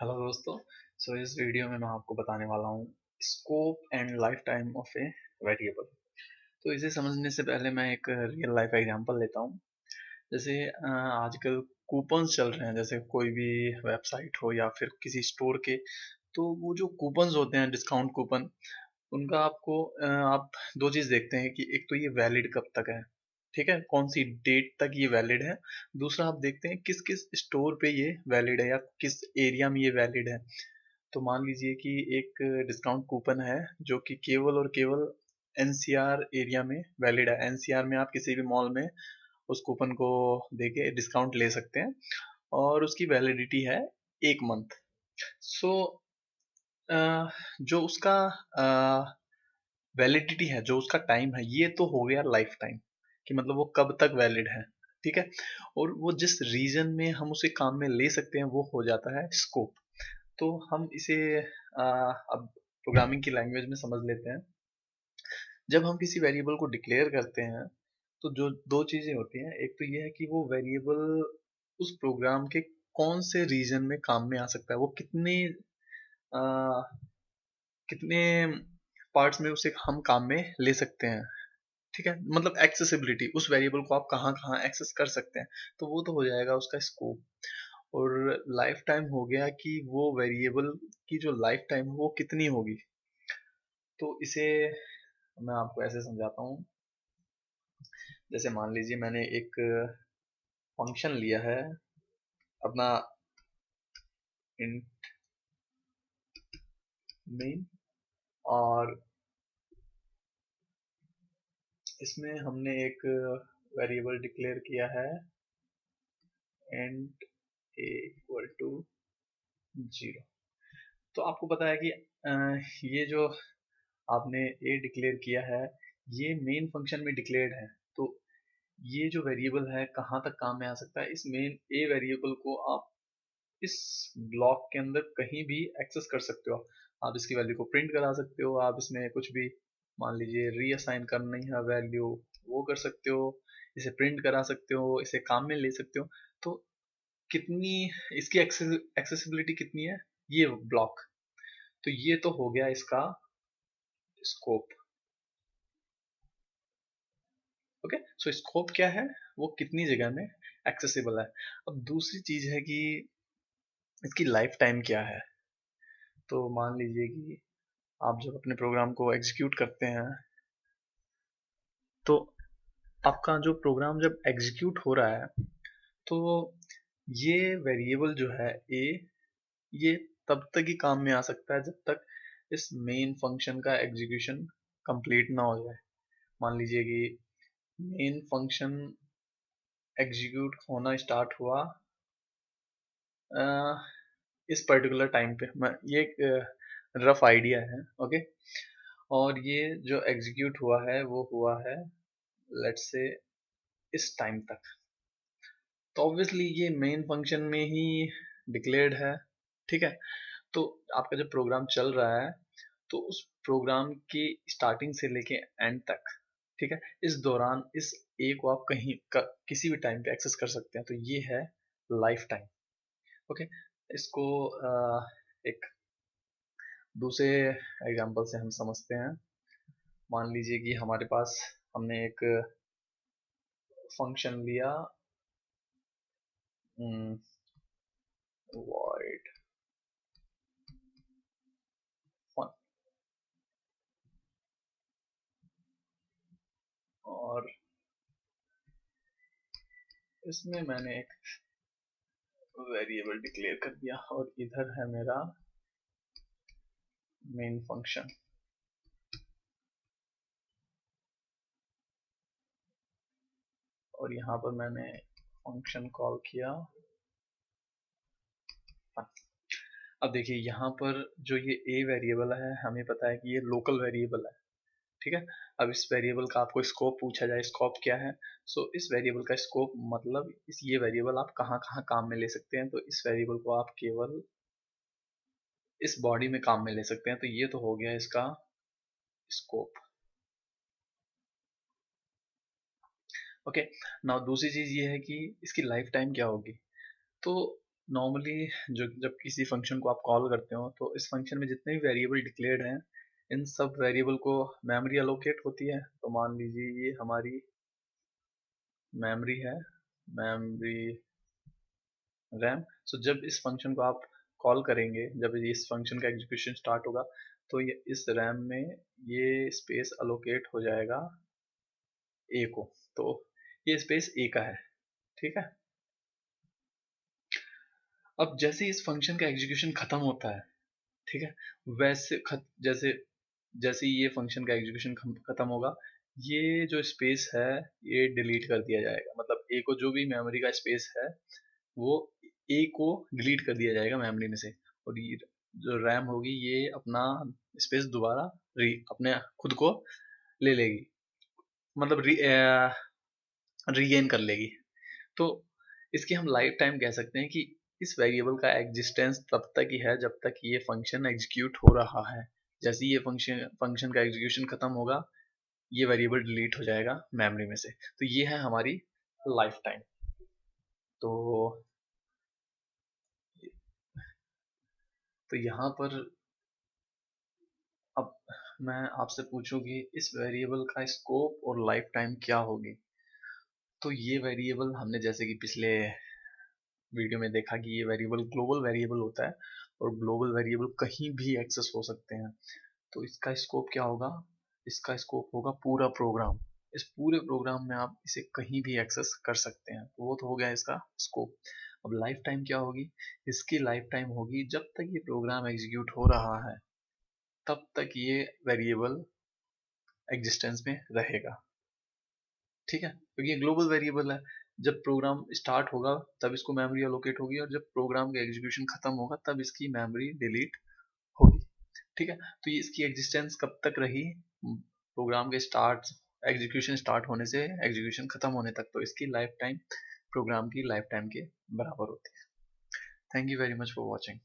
Hello दोस्तों। इस video में मैं आपको बताने वाला हूँ scope and life time of a variable. तो इसे समझने से पहले मैं एक रियल लाइफ एग्जांपल लेता हूँ। जैसे आजकल कूपन्स चल रहे हैं, जैसे कोई भी वेबसाइट हो या फिर किसी स्टोर के। तो वो जो कूपन्स होते हैं, डिस्काउंट कूपन, उनका आपको आप दो चीज़ देखते हैं कि एक तो ये वैलिड कब तक है, ठीक है, कौन सी डेट तक ये वैलिड है। दूसरा आप देखते हैं किस किस स्टोर पे ये वैलिड है या किस एरिया में ये वैलिड है। तो मान लीजिए कि एक डिस्काउंट कूपन है जो कि केवल और केवल एनसीआर एरिया में वैलिड है। एनसीआर में आप किसी भी मॉल में उस कूपन को देके डिस्काउंट ले सकते हैं और उसकी वैलिडिटी है 1 मंथ। सो जो उसका वैलिडिटी है, जो उसका टाइम है, ये तो हो गया लाइफ टाइम, कि मतलब वो कब तक वैलिड है, ठीक है। और वो जिस रीजन में हम उसे काम में ले सकते हैं वो हो जाता है स्कोप। तो हम इसे अब प्रोग्रामिंग की लैंग्वेज में समझ लेते हैं। जब हम किसी वेरिएबल को डिक्लेयर करते हैं तो जो दो चीजें होती हैं, एक तो ये है कि वो वेरिएबल उस प्रोग्राम के कौन से रीजन में काम में आ सकता है, वो आ, कितने पार्ट्स में उसे हम काम में ले सकते हैं, ठीक है। मतलब एक्सेसिबिलिटी, उस वेरिएबल को आप कहाँ कहाँ एक्सेस कर सकते हैं। तो वो तो हो जाएगा उसका स्कोप। और लाइफ टाइम हो गया कि वो वेरिएबल की जो लाइफ टाइम है वो कितनी होगी। तो इसे मैं आपको ऐसे समझाता हूँ। जैसे मान लीजिए मैंने एक फंक्शन लिया है अपना, इंट मेन, और इसमें हमने एक वेरिएबल डिक्लेयर किया है इंट ए इक्वल टू 0। तो आपको पता है कि ये जो आपने ए डिक्लेयर किया है ये मेन फंक्शन में डिक्लेयर्ड है। तो ये जो वेरिएबल है कहाँ तक काम में आ सकता है, इस मेन ए वेरिएबल को आप इस ब्लॉक के अंदर कहीं भी एक्सेस कर सकते हो। आप इसकी वैल्यू को प्रिंट करा सकते हो, आप इसमें कुछ भी मान लीजिए रीअसाइन करनी है वैल्यू, वो कर सकते हो, इसे प्रिंट करा सकते हो, इसे काम में ले सकते हो। तो कितनी इसकी एक्सेसिबिलिटी कितनी है, ये ब्लॉक। तो ये तो हो गया इसका स्कोप। ओके, सो स्कोप क्या है, वो कितनी जगह में एक्सेसिबल है। अब दूसरी चीज है कि इसकी लाइफ टाइम क्या है। तो मान लीजिए कि आप जब अपने प्रोग्राम को एग्जीक्यूट करते हैं तो आपका जो प्रोग्राम जब एग्जीक्यूट हो रहा है तो ये वेरिएबल जो है ए, ये तब तक ही काम में आ सकता है जब तक इस मेन फंक्शन का एग्जीक्यूशन कंप्लीट ना हो जाए। मान लीजिए कि मेन फंक्शन एग्जीक्यूट होना स्टार्ट हुआ अ, इस पर्टिकुलर टाइम पे, मैं ये एक रफ आइडिया है, ओके। और ये जो एग्जीक्यूट हुआ है वो हुआ है लेट्स से इस टाइम तक। तो ऑब्वियसली ये मेन फंक्शन में ही डिक्लेयर्ड है, ठीक है। तो आपका जब प्रोग्राम चल रहा है तो उस प्रोग्राम की स्टार्टिंग से लेके एंड तक, ठीक है, इस दौरान इस ए को आप किसी भी टाइम पे एक्सेस कर सकते हैं। तो ये है लाइफ टाइम, ओके। इसको एक दूसरे एग्जांपल से हम समझते हैं। मान लीजिए कि हमारे पास हमने एक फंक्शन लिया void fun, और इसमें मैंने एक वेरिएबल डिक्लेयर कर दिया और इधर है मेरा मेन फंक्शन। और यहाँ पर मैंने फंक्शन कॉल किया fun। अब देखिए यहाँ पर जो ये a वेरिएबल है हमें पता है कि ये लोकल वेरिएबल है, ठीक है। अब इस वेरिएबल का आपको स्कोप पूछा जाए, स्कोप क्या है। इस वेरिएबल का स्कोप मतलब इस ये वेरिएबल आप कहाँ कहाँ काम में ले सकते हैं। तो इस वेरिएबल को आप केवल इस बॉडी में काम में ले सकते हैं। तो ये तो हो गया इसका स्कोप, ओके। नाउ दूसरी चीज ये है कि इसकी लाइफ टाइम क्या होगी। तो नॉर्मली जो जब किसी फंक्शन को आप कॉल करते हो तो इस फंक्शन में जितने भी वेरिएबल डिक्लेयर्ड हैं इन सब वेरिएबल को मेमोरी अलोकेट होती है। तो मान लीजिए ये हमारी मेमोरी है, मेमोरी रैम। सो जब इस फंक्शन को आप कॉल करेंगे, जब इस फंक्शन का एग्जीक्यूशन स्टार्ट होगा तो ये इस रैम में ये स्पेस अलोकेट हो जाएगा ए को। तो ये स्पेस ए का है, ठीक है। अब जैसे इस फंक्शन का एग्जीक्यूशन खत्म होता है, ठीक है, वैसे जैसे जैसे ही ये फंक्शन का एग्जीक्यूशन खत्म होगा, ये जो स्पेस है ये डिलीट कर दिया जाएगा। मतलब ए को जो भी मेमोरी का स्पेस है वो ए को डिलीट कर दिया जाएगा मेमोरी में से, और ये जो रैम होगी ये अपना स्पेस दोबारा अपने खुद को ले लेगी, मतलब रीगेन कर लेगी। तो इसकी हम लाइफ टाइम कह सकते हैं कि इस वेरिएबल का एग्जिस्टेंस तब तक ही है जब तक ये फंक्शन एग्जीक्यूट हो रहा है। जैसे ही ये फंक्शन का एग्जीक्यूशन खत्म होगा ये वेरिएबल डिलीट हो जाएगा मेमोरी में से। तो ये है हमारी लाइफ टाइम। तो यहाँ पर अब मैं आपसे पूछूं कि इस वेरिएबल का स्कोप और लाइफ टाइम क्या होगी। तो ये वेरिएबल हमने जैसे कि पिछले वीडियो में देखा कि ये वेरिएबल ग्लोबल वेरिएबल होता है, और ग्लोबल वेरिएबल कहीं भी एक्सेस हो सकते हैं। तो इसका स्कोप क्या होगा? इसका स्कोप होगा पूरा प्रोग्राम। इस पूरे प्रोग्राम में आप इसे कहीं भी एक्सेस कर सकते हैं। तो वो तो हो गया इसका स्कोप। अब लाइफ टाइम क्या होगी? इसकी लाइफ टाइम होगी जब तक ये प्रोग्राम एग्जीक्यूट हो रहा है तब तक ये वेरिएबल एग्जिस्टेंस में रहेगा, ठीक है, क्योंकि ये ग्लोबल वेरिएबल है। जब प्रोग्राम स्टार्ट होगा तब इसको मेमोरी अलोकेट होगी, और जब प्रोग्राम का एग्जीक्यूशन खत्म होगा तब इसकी मेमोरी डिलीट होगी, ठीक है। तो ये इसकी एग्जिस्टेंस कब तक रही? प्रोग्राम के एग्जीक्यूशन स्टार्ट होने से एग्जीक्यूशन खत्म होने तक। तो इसकी लाइफ टाइम प्रोग्राम की लाइफ टाइम के बराबर होती है। Thank you very much for watching.